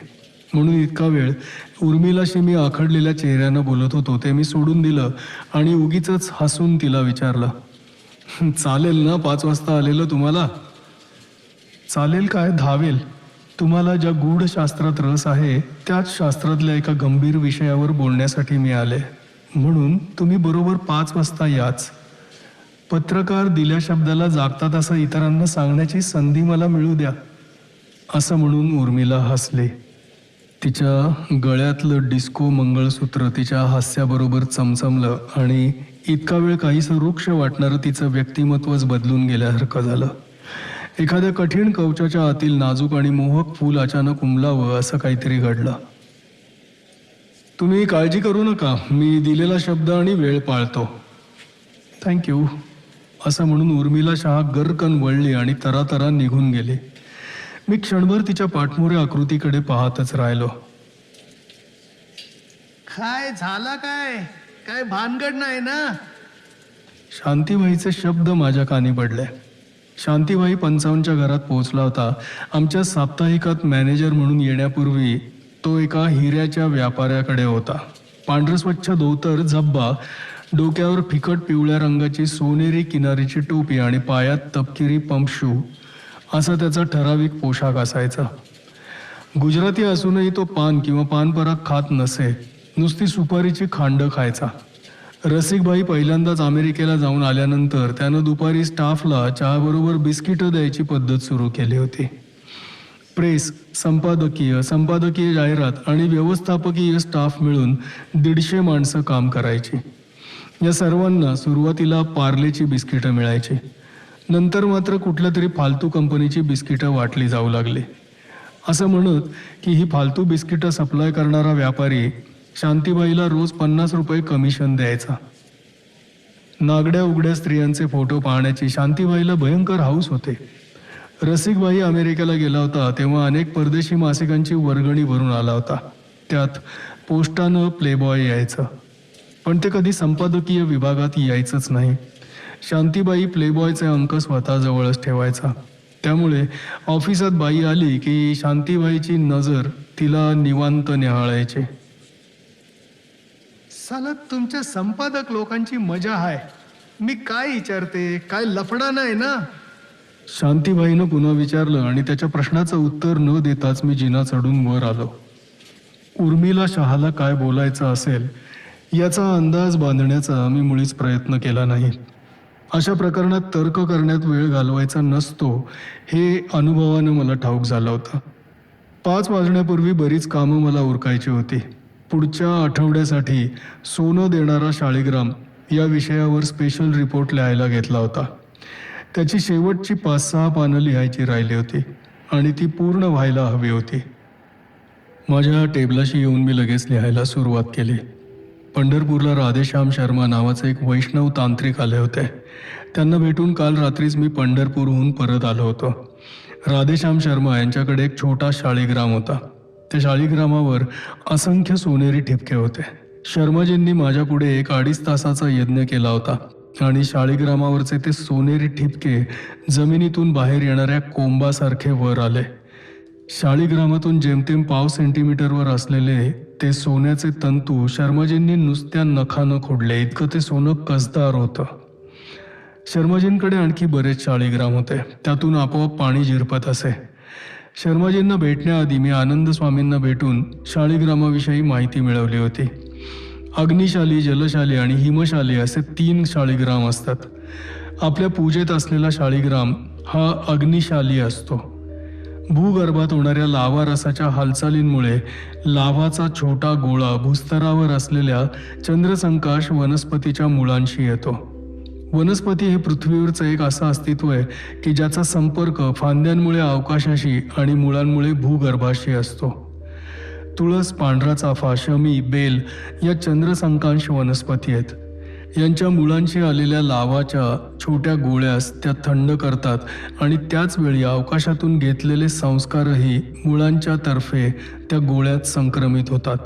म्हणून इतका वेळ उर्मिलाशी मी आखडलेल्या चेहऱ्यानं बोलत होतो ते मी सोडून दिलं आणि उगीचच हसून तिला विचारलं, चालेल ना 5 वाजता आलेलं तुम्हाला? चालेल काय, धावेल. तुम्हाला ज्या गूढ शास्त्रात रस आहे त्याच शास्त्रातल्या एका गंभीर विषयावर बोलण्यासाठी मी आले. म्हणून तुम्ही बरोबर 5 वाजता याच. पत्रकार दिल्या शब्दाला जागतात असं इतरांना सांगण्याची संधी मला मिळू द्या, असं म्हणून उर्मिला हसली. तिच्या गळ्यातलं डिस्को मंगळसूत्र तिच्या हास्याबरोबर चमचमलं आणि इतका वेळ काहीसं वृक्ष वाटणारं तिचं व्यक्तिमत्वच बदलून गेल्यासारखं झालं. एखाद्या कठीण कवचाच्या आतील नाजूक आणि मोहक फूल अचानक उमलावं असं काहीतरी घडलं. तुम्ही काळजी करू नका, मी दिलेला शब्द आणि वेळ पाळतो. थँक्यू असं म्हणून उर्मिला शहा गर्रकन वळली आणि तरातरा निघून गेली. मी क्षणभर तिच्या पाठमोऱ्या आकृतीकडे पाहतच राहिलो. काय झाला काय? काय भानगड नाही ना? शांतीबाईचे शब्द माझ्या कानी पडले. शांतीबाई 55च्या घरात पोहोचला होता. आमच्या साप्ताहिकात मॅनेजर म्हणून येण्यापूर्वी तो एका हिऱ्याच्या व्यापाऱ्याकडे होता. पांढरस्वच्छ धोतर, झब्बा, डोक्यावर फिकट पिवळ्या रंगाची सोनेरी किनारीची टोपी आणि पायात तपकिरी पंपशू असा त्याचा ठराविक पोशाख असायचा. गुजराती असूनही तो पान किंवा पानपराग खात नसे, नुसती सुपारीची खांड खायचा. रसिकबाई पहिल्यांदाच अमेरिकेला जाऊन आल्यानंतर त्यानं दुपारी स्टाफला चहाबरोबर बिस्किटं द्यायची पद्धत सुरू केली होती. प्रेस, संपादकीय जाहिरात आणि व्यवस्थापकीय स्टाफ मिळून 150 माणसं काम करायची. या सर्वांना सुरुवातीला पार्लेची बिस्किटं मिळायची. नंतर मात्र कुठल्या तरी फालतू कंपनीची बिस्किटं वाटली जाऊ लागली. असं म्हणत की ही फालतू बिस्किटं सप्लाय करणारा व्यापारी शांतीबाईला रोज 50 रुपये कमिशन द्यायचा. नागड्या उघड्या स्त्रियांचे फोटो पाहण्याची शांतीबाईला भयंकर हौस होते. रसिकबाई अमेरिकेला गेला होता तेव्हा अनेक परदेशी मासिकांची वर्गणी भरून आला होता. त्यात पोस्टानं प्लेबॉय यायचं, पण ते कधी संपादकीय विभागात यायचंच नाही. शांतीबाई प्लेबॉयचे अंक स्वतःजवळच ठेवायचा. त्यामुळे ऑफिसात बाई आली की शांतीबाईची नजर तिला निवांत निहाळायची. साला तुमच्या संपादक लोकांची मजा आहे. मी काय विचारते, काय लफडा नाही ना? शांतीबाईनं पुन्हा विचारलं आणि त्याच्या प्रश्नाचं उत्तर न देताच मी जिना चढून वर आलो. उर्मिला शहाला काय बोलायचं असेल याचा अंदाज बांधण्याचा मी मुळीच प्रयत्न केला नाही. अशा प्रकरणात तर्क करण्यात वेळ घालवायचा नसतो हे अनुभवानं मला ठाऊक झालं होतं. 5 वाजण्यापूर्वी बरीच कामं मला उरकायची होती. पुढच्या आठवड्यासाठी सोनं देणारा शाळीग्राम या विषयावर स्पेशल रिपोर्ट लिहायला घेतला होता. त्याची शेवटची 5-6 पानं लिहायची राहिली होती आणि ती पूर्ण व्हायला हवी होती. माझ्या टेबलाशी येऊन मी लगेच लिहायला सुरुवात केली. पंढरपूरला राधेश्याम शर्मा नावाचे एक वैष्णव तांत्रिक आले होते. त्यांना भेटून काल रात्रीच मी पंढरपूरहून परत आलो होतो. राधेश्याम शर्मा यांच्याकडे एक छोटा शाळीग्राम होता. त्या शाळीग्रामावर असंख्य सोनेरी ठिपके होते. शर्माजींनी माझ्यापुढे 1-2.5 तासाचा यज्ञ केला होता आणि शाळीग्रामावरचे ते सोनेरी ठिपके जमिनीतून बाहेर येणाऱ्या कोंबासारखे वर आले. शाळीग्रामातून जेमतेम 1/2 सेंटीमीटरवर असलेले ते सोन्याचे तंतू शर्माजींनी नुसत्या नखानं खोडले, इतकं ते सोनं कसदार होतं. शर्माजींकडे आणखी बरेच शाळीग्राम होते. त्यातून आपोआप पाणी झिरपत असे. शर्माजींना भेटण्याआधी मी आनंद स्वामींना भेटून शाळीग्रामाविषयी माहिती मिळवली होती. अग्निशाली, जलशाली आणि हिमशाली असे 3 शाळीग्राम असतात. आपल्या पूजेत असलेला शाळीग्राम हा अग्निशाली असतो. भूगर्भात होणाऱ्या लावा रसाच्या हालचालींमुळे लाव्हाचा छोटा गोळा भूस्तरावर असलेल्या चंद्रसंकाश वनस्पतीच्या मुळांशी येतो. वनस्पती हे पृथ्वीवरचं एक असं अस्तित्व आहे की ज्याचा संपर्क फांद्यांमुळे अवकाशाशी आणि मुळांमुळे भूगर्भाशी असतो. तुळस, पांढरा चाफा, शमी, बेल या चंद्रसंकाश वनस्पती आहेत. यांच्या मुळांशी आलेल्या लावाच्या छोट्या गोळ्यास त्या थंड करतात आणि त्याच वेळी अवकाशातून घेतलेले संस्कारही मुळांच्या तर्फे त्या गोळ्यात संक्रमित होतात.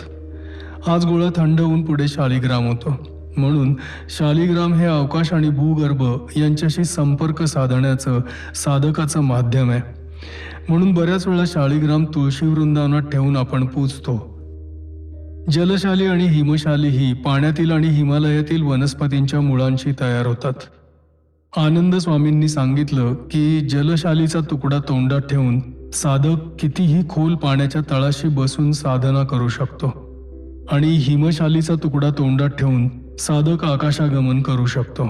हाच गोळा थंड होऊन पुढे शाळीग्राम होतो. म्हणून शाळीग्राम हे अवकाश आणि भूगर्भ यांच्याशी संपर्क साधण्याचं साधकाचं माध्यम आहे. म्हणून बऱ्याच वेळा शाळीग्राम तुळशी वृंदावनात ठेवून आपण पूजतो. जलशाली आणि हिमशाली ही पाण्यातील आणि हिमालयातील वनस्पतींच्या मुळांशी तयार होतात. आनंद स्वामींनी सांगितलं की जलशालीचा तुकडा तोंडात ठेवून साधक कितीही खोल पाण्याच्या तळाशी बसून साधना करू शकतो आणि हिमशालीचा तुकडा तोंडात ठेवून साधक आकाशागमन करू शकतो.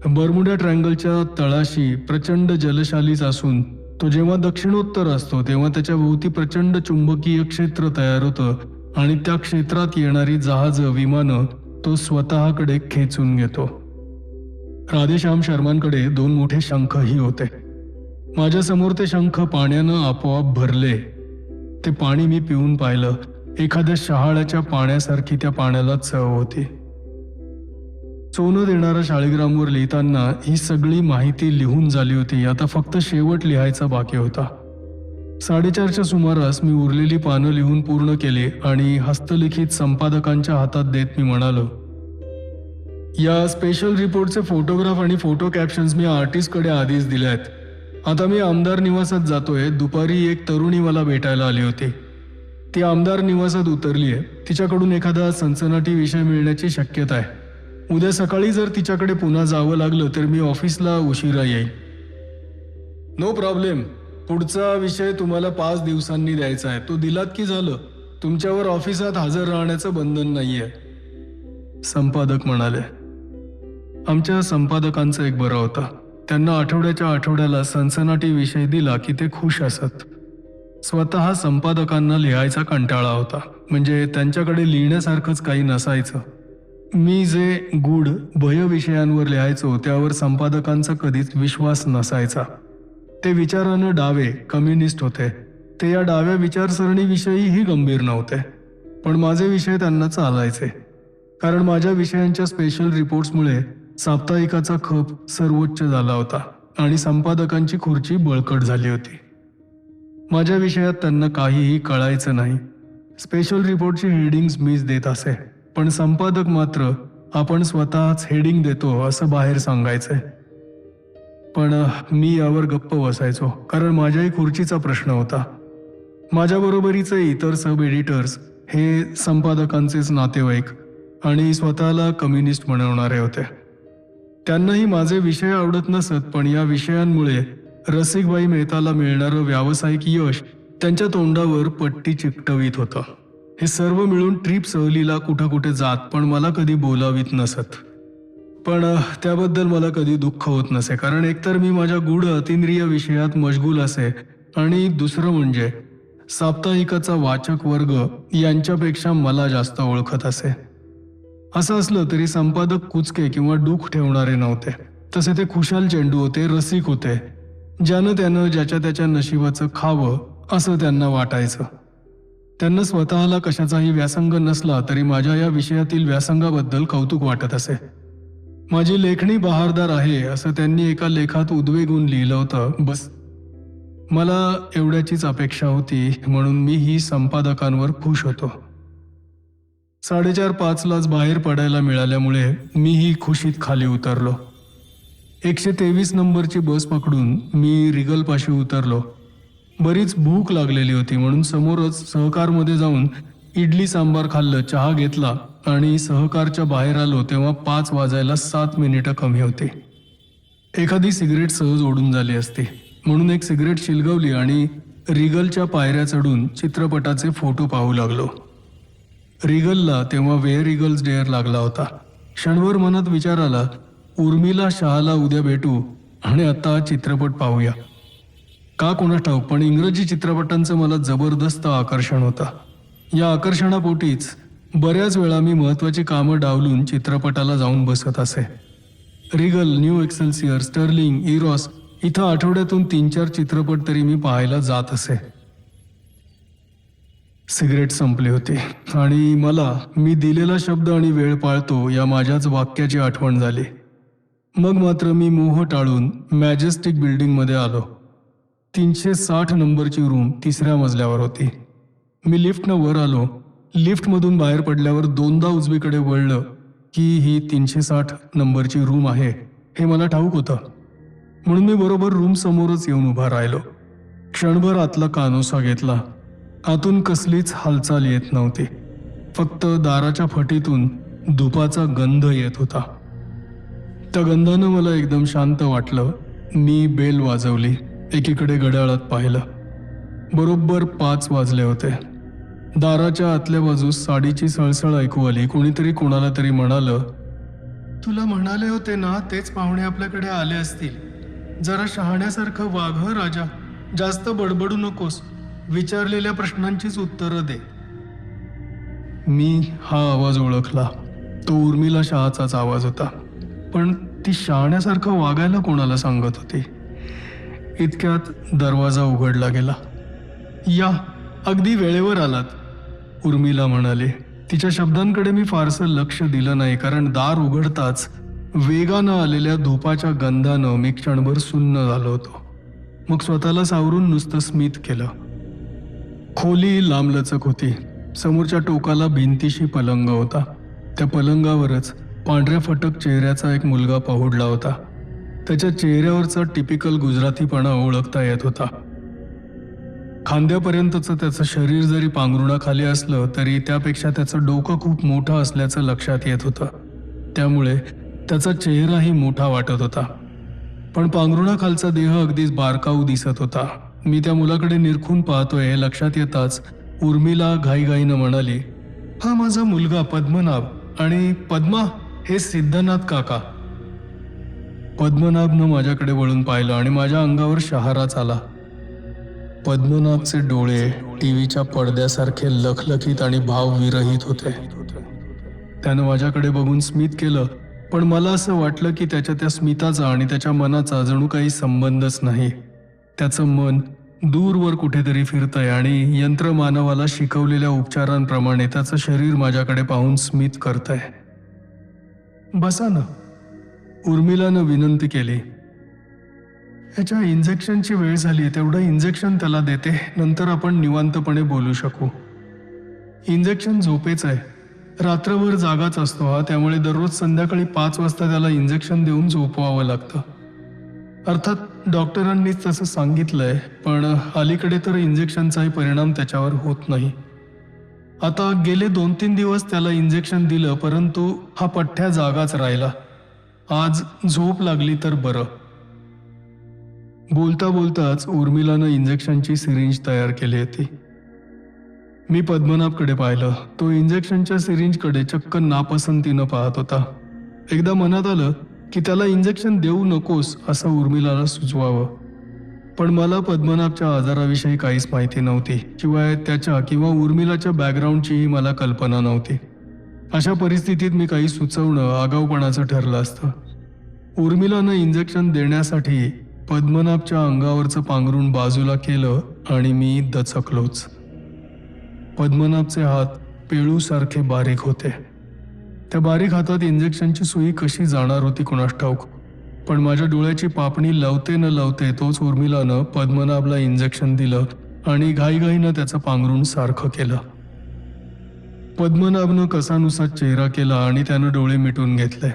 बर्मुडा ट्रँगलच्या तळाशी प्रचंड जलशालीच असून तो जेव्हा दक्षिणोत्तर असतो तेव्हा त्याच्या भोवती प्रचंड चुंबकीय क्षेत्र तयार होतं आणि त्या क्षेत्रात येणारी जहाजं, विमानं तो स्वतःकडे खेचून घेतो. राधेश्याम शर्मांकडे 2 मोठे शंखही होते. माझ्यासमोर ते शंख पाण्यानं आपोआप भरले. ते पाणी मी पिऊन पाहिलं. एखाद्या शहाळ्याच्या पाण्यासारखी त्या पाण्याला चव होती. सोनं देणारा शाळीग्रामवर लिहिताना ही सगळी माहिती लिहून झाली होती. आता फक्त शेवट लिहायचा बाकी होता. 4:30च्या सुमारास मी उरलेली पानं लिहून पूर्ण केली आणि हस्तलिखित संपादकांच्या हातात देत मी म्हणालो, या स्पेशल रिपोर्टचे फोटोग्राफ आणि फोटो कॅप्शन्स मी आर्टिस्टकडे आधीच दिले आहेत. आता मी आमदार निवासात जातोय. दुपारी एक तरुणी मला भेटायला आली होती. ती आमदार निवासात उतरली आहे. तिच्याकडून एखादा सनसनाटी विषय मिळण्याची शक्यता आहे. उद्या सकाळी जर तिच्याकडे पुन्हा जावं लागलं तर मी ऑफिसला उशिरा येईल. No problem. पुढचा विषय तुम्हाला 5 दिवसांनी द्यायचा आहे. तो दिलात की झालं. तुमच्यावर ऑफिसात हजर राहण्याचं बंधन नाहीये. संपादक म्हणाले. आमच्या संपादकांचं एक बरं होतं. त्यांना आठवड्याच्या आठवड्याला सनसनाटी विषय दिला की ते खुश असत. स्वतः संपादकांना लिहायचा कंटाळा होता. म्हणजे त्यांच्याकडे लिहिण्यासारखंच काही नसायचं. मी जे गूढ भय विषयांवर लिहायचो त्यावर संपादकांचा कधीच विश्वास नसायचा. ते विचारानं डावे कम्युनिस्ट होते. ते या डाव्या विचारसरणीविषयीही गंभीर नव्हते. पण माझे विषय त्यांना चालायचे. कारण माझ्या विषयांच्या स्पेशल रिपोर्ट्समुळे साप्ताहिकाचा खप सर्वोच्च झाला होता आणि संपादकांची खुर्ची बळकट झाली होती. माझ्या विषयात त्यांना काहीही कळायचं नाही. स्पेशल रिपोर्टची हेडिंग्स मीच देत असे. पण संपादक मात्र आपण स्वतःच हेडिंग देतो असं बाहेर सांगायचे. पण मी यावर गप्प बसायचो कारण माझ्याही खुर्चीचा प्रश्न होता. माझ्याबरोबरीचे इतर सब एडिटर्स हे संपादकांचेच नातेवाईक आणि स्वतःला कम्युनिस्ट बनवणारे होते. त्यांनाही माझे विषय आवडत नसत. पण या विषयांमुळे रसिकबाई मेहताला मिळणारं व्यावसायिक यश त्यांच्या तोंडावर पट्टी चिकटवीत होतं. हे सर्व मिळून ट्रिप सहलीला कुठं कुठे जात पण मला कधी बोलावीत नसत. पण त्याबद्दल मला कधी दुःख होत नसे. कारण एकतर मी माझ्या गूढ अतिंद्रिय विषयात मशगूल असे आणि दुसरं म्हणजे साप्ताहिकाचा वाचक वर्ग यांच्यापेक्षा मला जास्त ओळखत असे. असं असलं तरी संपादक कुचके किंवा डूख ठेवणारे नव्हते. तसे ते खुशाल चेंडू होते, रसिक होते. ज्यानं त्यानं ज्याच्या त्याच्या नशिबाचं खावं असं त्यांना वाटायचं. त्यांना स्वतःला कशाचाही व्यासंग नसला तरी माझ्या या विषयातील व्यासंगाबद्दल कौतुक वाटत असे. माझी लेखणी बहारदार आहे असं त्यांनी एका लेखात उद्वेगून लिहिलं होतं. बस मला एवढ्याचीच अपेक्षा होती म्हणून मीही संपादकांवर खुश होतो. 4:30-5लाच बाहेर पडायला मिळाल्यामुळे मीही खुशीत खाली उतरलो. 123 नंबरची बस पकडून मी रिगलपाशी उतरलो. बरीच भूक लागलेली होती म्हणून समोरच सहकारमध्ये जाऊन इडली सांबार खाल्लं, चहा घेतला आणि सहकारच्या बाहेर आलो तेव्हा 5 वाजायला 7 मिनिटं कमी होती. एखादी सिगरेट सहज ओढून झाली असती म्हणून एक सिगरेट शिलगवली आणि रिगलच्या पायऱ्या चढून चित्रपटाचे फोटो पाहू लागलो. रिगलला तेव्हा वेअर इगल्स डेअर लागला होता. क्षणभर मनात विचार आला, उर्मिला शहाला उद्या भेटू आणि आता चित्रपट पाहूया. का कोणास ठाऊक पण इंग्रजी चित्रपटांचं मला जबरदस्त आकर्षण होतं. या आकर्षणापोटीच बऱ्याच वेळा मी महत्त्वाची कामं डावलून चित्रपटाला जाऊन बसत असे. Regal, new Excelsior, Sterling, Eros इथं आठवड्यातून 3-4 चित्रपट तरी मी पाहायला जात असे. सिगरेट संपली होती आणि मला मी दिलेला शब्द आणि वेळ पाळतो या माझ्याच वाक्याची आठवण झाली. मग मात्र मी मोह टाळून मॅजेस्टिक बिल्डिंगमध्ये आलो. 360 नंबरची रूम 3ऱ्या मजल्यावर होती. मी लिफ्टनं वर आलो. लिफ्टमधून बाहेर पडल्यावर 2दा उजवीकडे वळलं की ही 360 नंबरची रूम आहे हे मला ठाऊक होतं. म्हणून मी बरोबर रूम समोरच येऊन उभा राहिलो. क्षणभर आतला कानोसा घेतला. आतून कसलीच हालचाल येत नव्हती. फक्त दाराच्या फटीतून धुपाचा गंध येत होता. त्या गंधानं मला एकदम शांत वाटलं. मी बेल वाजवली. एकीकडे घड्याळात पाहिलं. बरोबर 5 वाजले होते. दाराच्या आतल्या बाजूस साडीची सळसळ ऐकू आली. कोणीतरी कोणाला तरी म्हणालं, तुला म्हणाले होते ना तेच पाहुणे आपल्याकडे आले असतील. जरा शहाण्यासारखं वाग हं राजा. जास्त बडबडू नकोस. विचारलेल्या प्रश्नांचीच उत्तरं दे. मी हा आवाज ओळखला. तो उर्मिला शहाचाच आवाज होता. पण ती शहाण्यासारखं वागायला कोणाला सांगत होती? इतक्यात दरवाजा उघडला गेला. या, अगदी वेळेवर आलात, उर्मिला म्हणाली. तिच्या शब्दांकडे मी फारसं लक्ष दिलं नाही कारण दार उघडताच वेगानं आलेल्या धुपाच्या गंधानं मी क्षणभर सुन्न झालो होतो. मग स्वतःला सावरून नुसतं स्मित केलं. खोली लांबलचक होती. समोरच्या टोकाला भिंतीशी पलंग होता. त्या पलंगावरच पांढऱ्या फटक चेहऱ्याचा एक मुलगा पहुडला होता. त्याच्या चेहऱ्यावरचा टिपिकल गुजरातीपणा ओळखता येत होता. खांद्यापर्यंतचं त्याचं शरीर जरी पांघरुणाखाली असलं तरी त्यापेक्षा त्याचं डोकं खूप मोठं असल्याचं लक्षात येत होतं. त्यामुळे त्याचा चेहराही मोठा वाटत होता. पण पांघरुणाखालचा देह अगदीच बारकाऊ दिसत होता. मी त्या मुलाकडे निरखून पाहतोय हे लक्षात येताच उर्मिला घाईघाईनं म्हणाली, हा माझा मुलगा पद्मनाभ. आणि पद्मा, हे सिद्धनाथ काका. पद्मनाभनं माझ्याकडे वळून पाहिलं आणि माझ्या अंगावर शहाराच आला. पद्मनाभचे डोळे टीव्हीच्या पडद्यासारखे लखलखीत आणि भावविरहित होते. त्यानं माझ्याकडे बघून स्मित केलं, पण मला असं वाटलं की त्याच्या त्या स्मिताचा आणि त्याच्या मनाचा जणू काही संबंधच नाही. त्याचं मन दूरवर कुठेतरी फिरतंय आणि यंत्रमानवाला शिकवलेल्या उपचारांप्रमाणे त्याचं शरीर माझ्याकडे पाहून स्मित करतंय. बसा ना, उर्मिलानं विनंती केली. याच्या इंजेक्शनची वेळ झाली, तेवढं इंजेक्शन त्याला देते, नंतर आपण निवांतपणे बोलू शकू. इंजेक्शन झोपेच आहे. रात्रभर जागाच असतो हा, त्यामुळे दररोज संध्याकाळी 5 वाजता त्याला इंजेक्शन देऊन झोपवावं लागतं. अर्थात डॉक्टरांनीच तसं सांगितलंय, पण अलीकडे तर इंजेक्शनचाही परिणाम त्याच्यावर होत नाही. आता गेले 2-3 दिवस त्याला इंजेक्शन दिलं, परंतु हा पठ्ठ्या जागाच राहिला. आज झोप लागली तर बरं. बोलता बोलताच उर्मिलानं इंजेक्शनची सिरिंज तयार केली होती. मी पद्मनाभकडे पाहिलं. तो इंजेक्शनच्या सिरिंजकडे चक्क नापसंतीनं पाहत होता. एकदा मनात आलं की त्याला इंजेक्शन देऊ नकोस असं उर्मिलाला सुचवावं, पण मला पद्मनाभच्या आजाराविषयी काहीच माहिती नव्हती. शिवाय त्याच्या किंवा उर्मिलाच्या बॅकग्राऊंडचीही मला कल्पना नव्हती. अशा परिस्थितीत मी काही सुचवणं आगाऊपणाचं ठरलं असतं. उर्मिलानं इंजेक्शन देण्यासाठी पद्मनाभच्या अंगावरचं पांघरूण बाजूला केलं आणि मी दचकलोच. पद्मनाभचे हात पेळूसारखे बारीक होते. त्या बारीक हातात इंजेक्शनची सुई कशी जाणार होती कुणास ठाऊक, पण माझ्या डोळ्याची पापणी लवते न लवते तोच उर्मिलानं पद्मनाभला इंजेक्शन दिलं आणि घाईघाईनं त्याचं पांघरूण सारखं केलं. पद्मनाभनं कसानुसा चेहरा केला आणि त्यानं डोळे मिटून घेतले.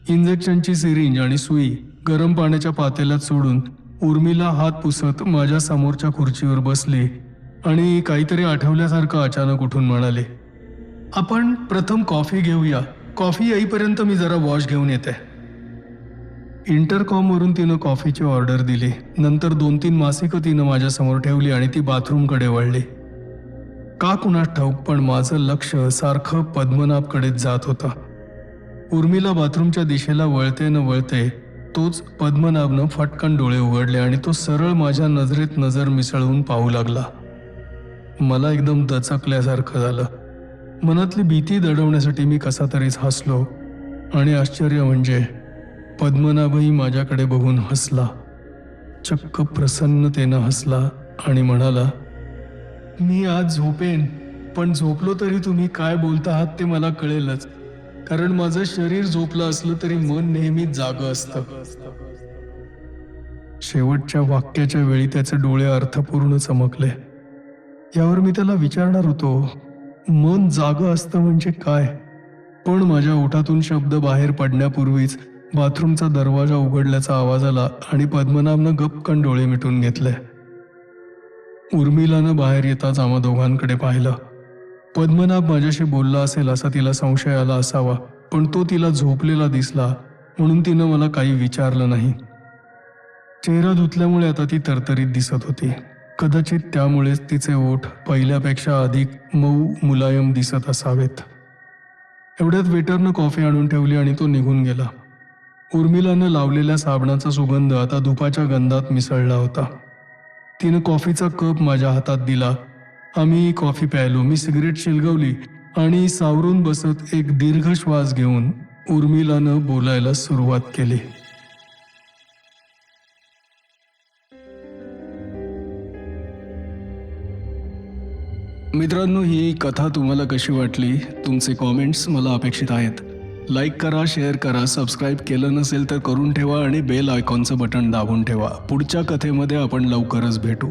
इंजेक्शनची सिरिंज आणि सुई गरम पाण्याच्या पातेल्यात सोडून उर्मिला हात पुसत माझ्या समोरच्या खुर्चीवर बसली आणि काहीतरी आठवल्यासारखं अचानक उठून म्हणाले, आपण प्रथम कॉफी घेऊया. कॉफी येईपर्यंत मी जरा वॉश घेऊन येते. इंटरकॉमवरून तिनं कॉफीची ऑर्डर दिली. नंतर 2-3 मासिकं तिनं माझ्यासमोर ठेवली आणि ती बाथरूमकडे वळली. का कुणास ठाऊक, पण माझं लक्ष सारखं पद्मनाभकडेच जात होतं. उर्मिला बाथरूमच्या दिशेला वळते न वळते तोच पद्मनाभनं फटकन डोळे उघडले आणि तो सरळ माझ्या नजरेत नजर मिसळून पाहू लागला. मला एकदम दचकल्यासारखं झालं. मनातली भीती दडवण्यासाठी मी कसा तरीच हसलो आणि आश्चर्य म्हणजे पद्मनाभही माझ्याकडे बघून हसला. चक्क प्रसन्नतेनं हसला आणि म्हणाला, मी आज झोपेन, पण झोपलो तरी तुम्ही काय बोलता आहात ते मला कळेलच, कारण माझं शरीर झोपलं असलं तरी मन नेहमी जागं असतं. शेवटच्या वाक्याच्या वेळी त्याचे डोळे अर्थपूर्ण चमकले. यावर मी त्याला विचारणार होतो, मन जागं असतं म्हणजे काय, पण माझ्या ओठातून शब्द बाहेर पडण्यापूर्वीच बाथरूमचा दरवाजा उघडल्याचा आवाज आला आणि पद्मनाभनं गपकन डोळे मिटून घेतले. उर्मिलानं बाहेर येताच आम्हा दोघांकडे पाहिलं. पद्मनाभ माझ्याशी बोलला असेल असा तिला संशय आला असावा, पण तो तिला झोपलेला दिसला म्हणून तिनं मला काही विचारलं नाही. चेहरा धुतल्यामुळे आता ती तरतरीत दिसत होती. कदाचित त्यामुळेच तिचे ओठ पहिल्यापेक्षा अधिक मऊ मुलायम दिसत असावेत. एवढ्यात वेटरनं कॉफी आणून ठेवली आणि तो निघून गेला. उर्मिलानं लावलेल्या साबणाचा सुगंध आता धुपाच्या गंधात मिसळला होता. तिनं कॉफीचा कप माझ्या हातात दिला. आम्ही कॉफी प्यायलो. मी सिगरेट शिलगवली आणि सावरून बसत एक दीर्घ श्वास घेऊन उर्मिलानं बोलायला सुरुवात केली. मित्रांनो, ही कथा तुम्हाला कशी वाटली? तुमचे कॉमेंट्स मला अपेक्षित आहेत. लाईक करा, शेअर करा, सबस्क्राईब केलं नसेल तर करून ठेवा आणि बेल आयकॉनचं बटन दाबून ठेवा. पुढच्या कथेमध्ये आपण लवकरच भेटू.